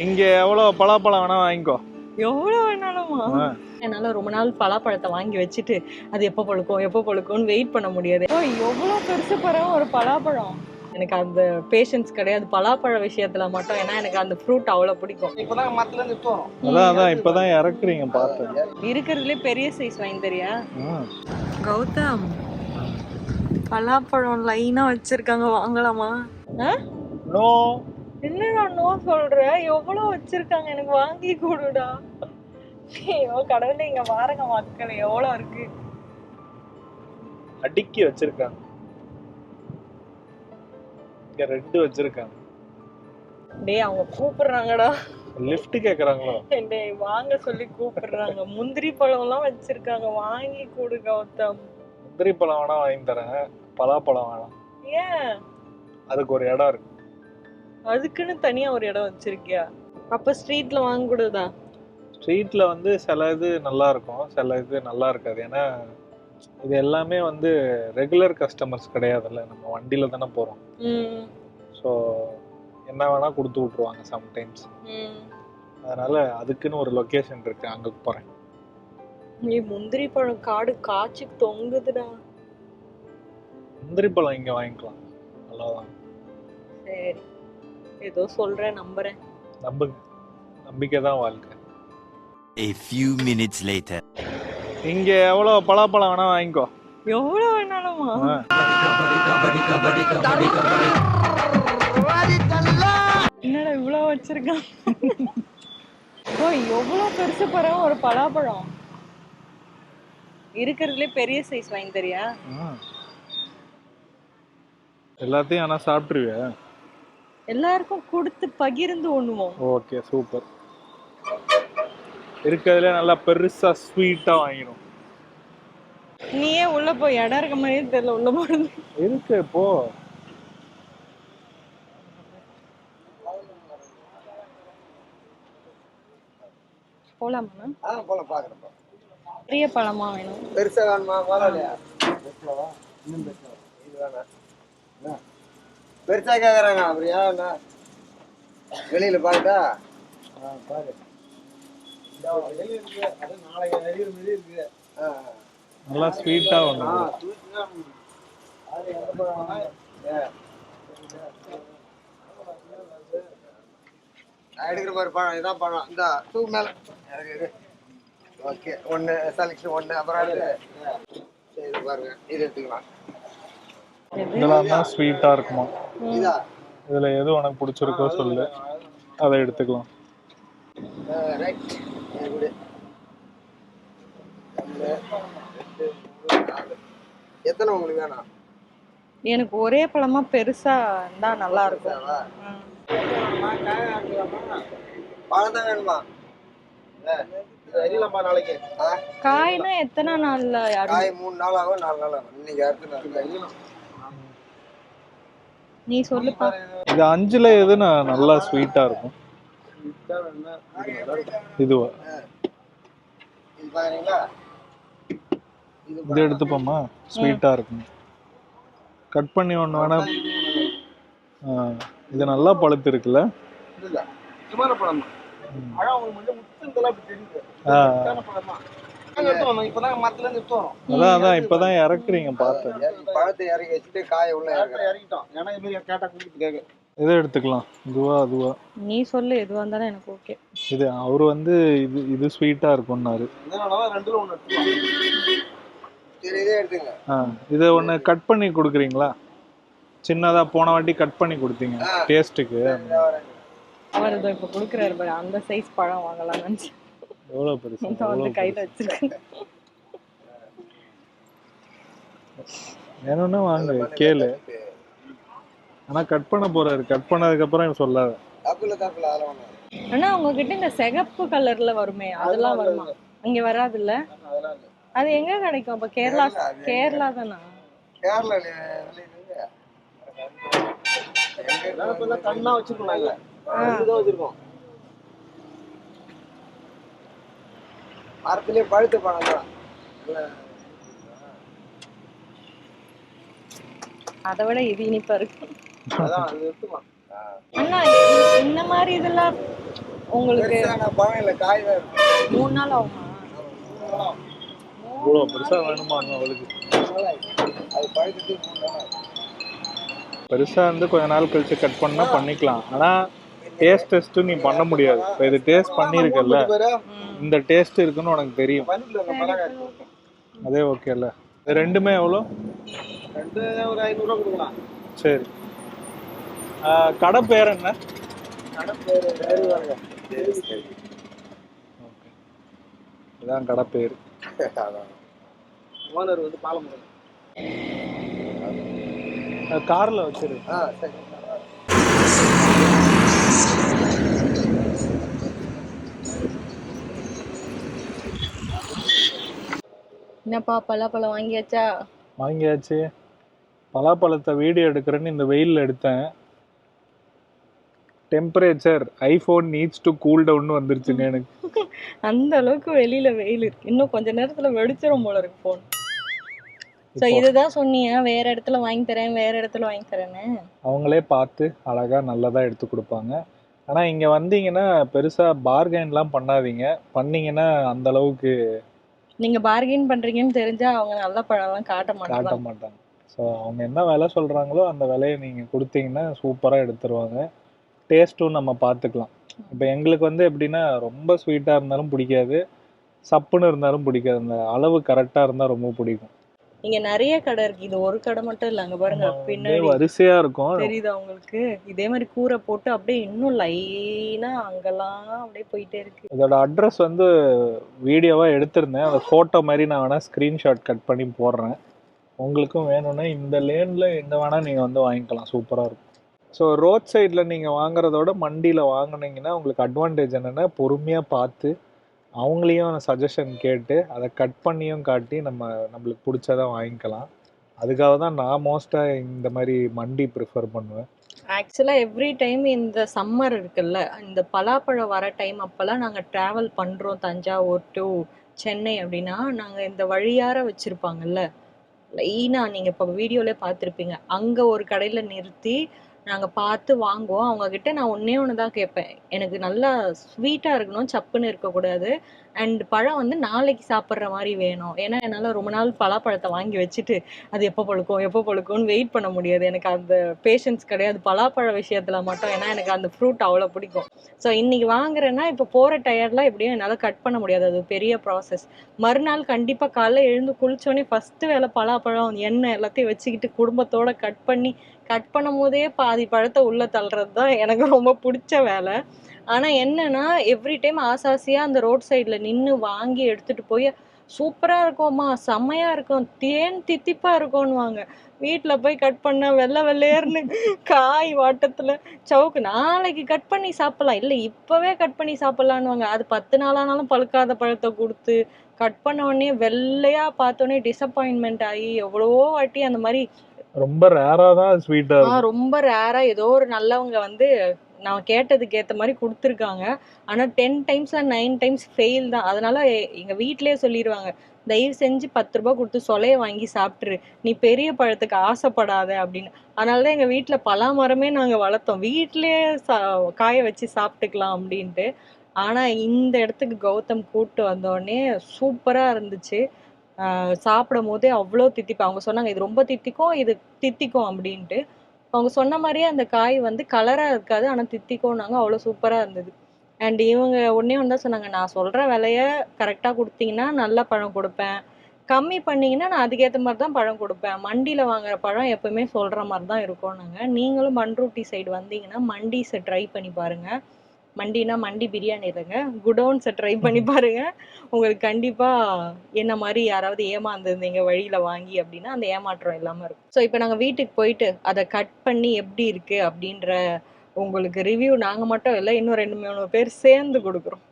இங்க எவ்வளவு பலாப்பழம் வேணா வாங்கிக்கோ. எவ்வளவு வேணாலுமா? என்னால ரொம்ப நாள் பலாப்பழத்தை வாங்கி வச்சுட்டு அது எப்போ பழுக்கும்னு வெயிட் பண்ண முடியாது. எவ்வளவு பெருசு பாருங்க ஒரு பலாப்பழம். எனக்கு அந்த பேஷன்ஸ் கிடையாது பலாப்பழ விஷயத்துல மட்டும். ஏன்னா எனக்கு அந்த ஃப்ரூட் அவ்வளவு பிடிக்கும். இப்பதான் மரத்துல இருந்து தோணும். அதான் இப்பதான் இறக்குறீங்க பார்த்தேன். இருக்கிறதுலே பெரிய சைஸ் வாங்கி தரியா? கௌதம், பலாப்பழம் லைனா வச்சிருக்காங்க, வாங்கலாமா? நோ. என்னடா நோ சொல்ற? எவ்வளவு வச்சிருக்காங்க, எனக்கு வாங்கி கொடுடா. ஐயோ கடவுளே, இங்க பாருங்க மக்கள் எவ்வளவு இருக்கு. அடுக்கி வச்சிருக்காங்க. இங்க ரெண்டு வச்சிருக்காங்க. டேய் அவங்க கூப்பிடுறாங்கடா. லிஃப்ட் கேக்குறாங்களோ? டேய் வாங்க சொல்லி கூப்பிடுறாங்க. முந்திரி பழம் எல்லாம் வச்சிருக்காங்க, வாங்கி கொடு கௌதம். முந்திரி பழம் வேணா வாங்கி தரேன், பலாப்பழம் வேணாம். ஏன்? அதுக்கு ஒரு இடம் இருக்கு. அதுக்குன்னு தனியா ஒரு இடம் வச்சிருக்கியா? அப்ப ஸ்ட்ரீட்ல வாங்க கூடாதா? ஸ்ட்ரீட்ல வந்து சில இது நல்லா இருக்கும், சில இது நல்லா இருக்காது. ஏன்னா இது எல்லாமே வந்து ரெகுலர் கஸ்டமர்ஸ் கிடையாதுல்ல, நம்ம வண்டியில தானே போறோம். ஸோ என்ன வேணா கொடுத்து விட்டுருவாங்க சம்டைம்ஸ். அதனால அதுக்குன்னு ஒரு லொகேஷன் இருக்கு, அங்க போறேன். நீ முந்திரி பழம் காடு காய்ச்சி தொங்குதுடா. முந்திரி பழம் இங்க வாங்கிக்கலாம், அவ்வளவுதான். சரி, ஏதோ சொல்றேன், நம்புறேன். நம்புங்க, நம்பிக்கை தான் வாழ்க்கை. A few minutes later. இங்க எவ்வளவு பலாப்பழம் வேணா வாங்கிக்கோ. எவ்வளவு வேணாலுமா? என்னடா இவ்வளவு வச்சிருக்கான்? எவ்வளவு பெருசு பாருங்க ஒரு பலாப்பழம். இருக்கிறதுலே பெரிய சைஸ் வாங்கி தரியா? எல்லாத்தையும் ஆனா சாப்பிட்டுருவியா? எல்லாருக்கும் கொடுத்து பகிர்ந்து உண்ணுவோம். Okay, super. இருக்கிறதுல நல்லா பெருசா ஸ்வீட்டா வாங்கிடும். நீயே உள்ள போய், இடம் இருக்க மாதிரியே தெரியல, உள்ள போறது இருக்கு. இப்போ போலாமா? போலாம், பாக்குறேன். பெரிய பழமா வேணும்? பெருசா வேணுமா? முதல்லையா இன்னும் பெருசா இது வேணாம். பெருசா கேக்குறாங்க. அப்படியா? வெளியில பாருடா. பாரு, நல்லா ஸ்வீட்டா ஒண்ணு. எடுக்கிற மாதிரி பழம் இதான் பழம். இந்த டூ மேல ஓகே. ஒன்னு செலக்ஷன் ஒன்னு. அப்புறம் இது பாருங்க, இது எடுத்துக்கலாம். இதெல்லாம் தான் ஸ்வீட்டா இருக்குமா? இதா இதுல எது உனக்கு பிடிச்சிருக்கோ சொல்லு, அதை எடுத்துக்கலாம். ரைட். எத்தனை உங்களுக்கு வேணும்? எனக்கு ஒரே பழமா பெருசா இருந்தா நல்லா இருக்கும். பழம் தான் வேணுமா? நாளைக்கு காய்னா எத்தனை நாள்ல? காய் 3 நாள் ஆகும், 4 நாள் ஆகும். இன்னைக்கு அடுத்து நீ சொல்லுப்பா. இது 5ல எது நல்லா ஸ்வீட்டா இருக்கும்? இதுவா? இது பாருங்களா, இது எடுத்துப்போமா? ஸ்வீட்டா இருக்கும். கட் பண்ணி ஒண்ணு வேணா. இது நல்லா பழுத்து இருக்குல்ல? இல்ல சுமார பழம் தான். அழகா உங்களுக்கு கொஞ்சம் முத்துந்தலா அப்படி தெரியுது. பழம் தான். இப்பதான் மரத்துல இருந்து தோணும். அதான் இப்பதான் இறக்குறீங்க பார்த்தேன். பழத்தை இறக்கி வச்சுட்டு காய உள்ள இறக்கிட்டோம். ஏன்னா இது மாதிரி கேட்டா குடிச்சு கேட்க. இதை எடுத்துக்கலாம். இதுவா அதுவா? நீ சொல்லு, எதுவா இருந்தாலும் எனக்கு ஓகே. இது அவரு வந்து இது ஸ்வீட்டா இருக்கும்னாரு. ரெண்டுல ஒண்ணு எடுத்துக்கலாம். சரி, இதே எடுத்துங்க. இதை ஒண்ணு கட் பண்ணி கொடுக்குறீங்களா? சின்னதா போன வாட்டி கட் பண்ணி கொடுத்தீங்க டேஸ்ட்டுக்கு. அவர் இதோ இப்ப கொடுக்குறாரு பாரு, அந்த சைஸ் பழம் வாங்கலாம் நினைச்சு. எவ்வளவு பெருசு வந்து கையில வச்சிருக்கேன். வேணும்னா வாங்க, கேளு. ஆனா கட் பண்ண போறாரு, கட் பண்ணதுக்கு அப்புறம் சொல்லாத. ஆனா உங்ககிட்ட இந்த சிகப்பு கலர்ல வருமே, அதெல்லாம் வருமா? அங்க வராது இல்ல? அது எங்க கிடைக்கும்? அப்ப கேரளா தானா? கண்ணா வச்சிருக்கோம். மரத்திலே பழுத்து பழம் தான். அதை விட இது இனிப்பா இருக்கு. அதான் அது எடுத்துக்கலாம். அண்ணா இந்த மாதிரி இதெல்லாம் உங்களுக்கு பெருசான பழம் இல்லை, காய் தான் இருக்கு. 3 நாள் ஆகுமா? இவ்வளோ பெருசா வேணுமாங்க அவளுக்கு? அது பழுக்கிறதுக்கு 3 நாள் ஆகும். பெருசா இருந்து கொஞ்ச நாள் கழிச்சு கட் பண்ணா பண்ணிக்கலாம். ஆனா டேஸ்ட் நீ பண்ண முடியாது. இப்போ இது டேஸ்ட் பண்ணியிருக்கல, இந்த டேஸ்ட் இருக்குன்னு உனக்கு தெரியும். அதே ஓகேல. இது ரெண்டுமே எவ்வளோ? ரெண்டு ஒரு 500 ரூபா கொடுக்கலாம். சரி. கடை பேர் என்ன? கடை பேர் வேறுவாங்க. ஓகே, இதான் கடை பேர். ஓனர் வந்து பாலமுருகன். கார்ல வச்சிரு. சரி. என்னப்பா பலாப்பழம் வாங்கியாச்சா? வாங்கியாச்சு. பலாப்பழத்தை வீடியோ எடுக்கிறேன்னு இந்த வெயிலில் எடுத்தேன். Temperature iPhone needs to cool down வந்துருச்சுங்க எனக்கு. அந்த அளவுக்கு வெளியில வெயில் இருக்கு. இன்னும் கொஞ்ச நேரத்துல வெடிச்சிரும் போல இருக்கு போன். சோ இதுதான் சொன்னீங்க வேற இடத்துல வாங்கி தரேன், வேற இடத்துல வாங்கி தரேன்னு. அவங்களே பார்த்து அழகா நல்லதா எடுத்து கொடுப்பாங்க. ஆனா இங்க வந்தீங்கன்னா பெருசா பார்கென்லாம் பண்ணாதீங்க. பண்ணீங்கன்னா அந்த அளவுக்கு நீங்க பார்கெயின் பண்றீங்கன்னு தெரிஞ்சா அவங்க நல்ல பழம்லாம் காட்ட காட்ட மாட்டாங்க. மாட்டாங்க. ஸோ அவங்க என்ன விலை சொல்றாங்களோ அந்த விலையை நீங்க கொடுத்தீங்கன்னா சூப்பரா எடுத்துருவாங்க. டேஸ்ட்டும் நம்ம பார்த்துக்கலாம். இப்போ எங்களுக்கு வந்து எப்படின்னா ரொம்ப ஸ்வீட்டாக இருந்தாலும் பிடிக்காது, சப்புன்னு இருந்தாலும் பிடிக்காது. அந்த அளவு கரெக்டாக இருந்தால் ரொம்ப பிடிக்கும். இங்க நிறைய கடை இருக்கு. இது ஒரு கடை மட்டும் இல்ல, அங்க பாருங்க பின்னாடி வரிசையா இருக்கும். தெரியுதா உங்களுக்கு? இதே மாதிரி கூரை போட்டு அப்படியே இன்னும் லைனா அங்கெல்லாம் அப்படியே போயிட்டே இருக்கு. இதோட அட்ரஸ் வந்து வீடியோவா எடுத்திருந்தேன். அதை ஃபோட்டோ மாதிரி நான் வேணா ஸ்க்ரீன்ஷாட் கட் பண்ணி போடுறேன். உங்களுக்கும் வேணும்னா இந்த லேனில் எங்கே வேணால் நீங்கள் வந்து வாங்கிக்கலாம். சூப்பராக இருக்கும். ஸோ ரோட் சைடில் நீங்கள் வாங்குறதோட மண்டியில் வாங்கினீங்கன்னா உங்களுக்கு அட்வான்டேஜ் என்னென்னா பொறுமையாக பார்த்து அவங்களையும் சஜஷன் கேட்டு அதை கட் பண்ணியும் காட்டி நம்மளுக்கு பிடிச்சதான் வாங்கிக்கலாம். அதுக்காக தான் நான் மோஸ்ட்டாக இந்த மாதிரி மண்டி ப்ரிஃபர் பண்ணுவேன். ஆக்சுவலாக எவ்ரி டைம் இந்த சம்மர் இருக்குல்ல, இந்த பலாப்பழம் வர டைம் அப்போல்லாம் நாங்கள் ட்ராவல் பண்ணுறோம் தஞ்சாவூர் டு சென்னை அப்படின்னா, நாங்கள் இந்த வழியார வச்சுருப்பாங்கல்ல லைனாக, நீங்கள் இப்போ வீடியோவிலே பார்த்துருப்பீங்க, அங்கே ஒரு கடையில் நிறுத்தி நாங்கள் பார்த்து வாங்குவோம். அவங்கக்கிட்ட நான் ஒன்று தான் கேட்பேன், எனக்கு நல்லா ஸ்வீட்டாக இருக்கணும், சப்புன்னு இருக்கக்கூடாது, அண்ட் பழம் வந்து நாளைக்கு சாப்பிட்ற மாதிரி வேணும். ஏன்னா என்னால் ரொம்ப நாள் பலாப்பழத்தை வாங்கி வச்சுட்டு அது எப்போ பழுக்கும்னு வெயிட் பண்ண முடியாது. எனக்கு அந்த பேஷன்ஸ் கிடையாது பலாப்பழ விஷயத்தில் மட்டும். ஏன்னா எனக்கு அந்த ஃப்ரூட் அவ்வளோ பிடிக்கும். ஸோ இன்றைக்கி வாங்குறேன்னா இப்போ போகிற டயர்லாம் எப்படியும் என்னால் கட் பண்ண முடியாது, அது பெரிய ப்ராசஸ். மறுநாள் கண்டிப்பாக காலைல எழுந்து குளிச்சோடனே ஃபஸ்ட்டு வேலை பலாப்பழம் எண்ணெய் எல்லாத்தையும் வச்சுக்கிட்டு குடும்பத்தோடு கட் பண்ணும் போதே பாதி பழத்தை உள்ளே தள்ளுறது தான் எனக்கு ரொம்ப பிடிச்ச வேலை. ஆனால் என்னன்னா எவ்ரி டைம் ஆசாசியாக அந்த ரோட் சைடில் நின்று வாங்கி எடுத்துகிட்டு போய் சூப்பராக இருக்கும்மா, செம்மையாக இருக்கும், தேன் தித்திப்பாக இருக்கும்னுவாங்க. வீட்டில் போய் கட் பண்ண வெள்ளையர்னு காய் வாட்டத்தில் சவுக்கு, நாளைக்கு கட் பண்ணி சாப்பிட்லாம், இல்லை இப்போவே கட் பண்ணி சாப்பிட்லான்னுவாங்க. அது 10 நாளானாலும் பழுக்காத பழத்தை கொடுத்து கட் பண்ண உடனே வெள்ளையாக பார்த்தோன்னே டிசப்பாயின்மெண்ட் ஆகி எவ்வளவோ வாட்டி அந்த மாதிரி ரொம்ப ரேராக தான் ஸ்வீட்டாக ரொம்ப ரேராக ஏதோ ஒரு நல்லவங்க வந்து நான் கேட்டதுக்கு ஏற்ற மாதிரி கொடுத்துருக்காங்க. ஆனால் 10 டைம்ஸ் 9 டைம்ஸ் ஃபெயில் தான். அதனால எங்கள் வீட்டிலே சொல்லிடுவாங்க, தயவு செஞ்சு 10 ரூபா கொடுத்து சொலையை வாங்கி சாப்பிட்ரு, நீ பெரிய பழத்துக்கு ஆசைப்படாத அப்படின்னு. அதனால தான் எங்கள் வீட்டில் பலா மரமே நாங்கள் வளர்த்தோம், வீட்டிலேயே காய வச்சு சாப்பிட்டுக்கலாம் அப்படின்ட்டு. ஆனால் இந்த இடத்துக்கு கௌதம் கூப்பிட்டு வந்தோடனே சூப்பராக இருந்துச்சு. சாப்பிடும் போதே அவ்வளோ தித்திப்பு. அவங்க சொன்னாங்க இது ரொம்ப தித்திக்கும், இது தித்திக்கும் அப்படின்ட்டு. அவங்க சொன்ன மாதிரியே அந்த காய் வந்து கலராக இருக்காது, ஆனால் தித்திக்கும்னாங்க. அவ்வளோ சூப்பராக இருந்தது. அண்ட் இவங்க ஒன்றே ஒன்று தான் சொன்னாங்க, நான் சொல்கிற விலைய கரெக்டாக கொடுத்தீங்கன்னா நல்ல பழம் கொடுப்பேன், கம்மி பண்ணிங்கன்னா நான் அதுக்கேற்ற மாதிரி தான் பழம் கொடுப்பேன், மண்டியில் வாங்குற பழம் எப்போவுமே சொல்கிற மாதிரி தான் இருக்கும்னாங்க. நீங்களும் பண்ருட்டி சைடு வந்தீங்கன்னா மண்டீஸை ட்ரை பண்ணி பாருங்கள். மண்டினா மண்டி பிரியாணி இல்லைங்க, குடோன்ஸை ட்ரை பண்ணி பாருங்க. உங்களுக்கு கண்டிப்பாக என்ன மாதிரி யாராவது ஏமாந்துருந்தீங்க வழியில் வாங்கி அப்படின்னா அந்த ஏமாற்றம் இல்லாமல் இருக்கும். ஸோ இப்போ நாங்கள் வீட்டுக்கு போயிட்டு அதை கட் பண்ணி எப்படி இருக்குது அப்படின்ற உங்களுக்கு ரிவ்யூ நாங்கள் மட்டும் இல்லை, இன்னும் 2-3 பேர் சேர்ந்து கொடுக்குறோம்.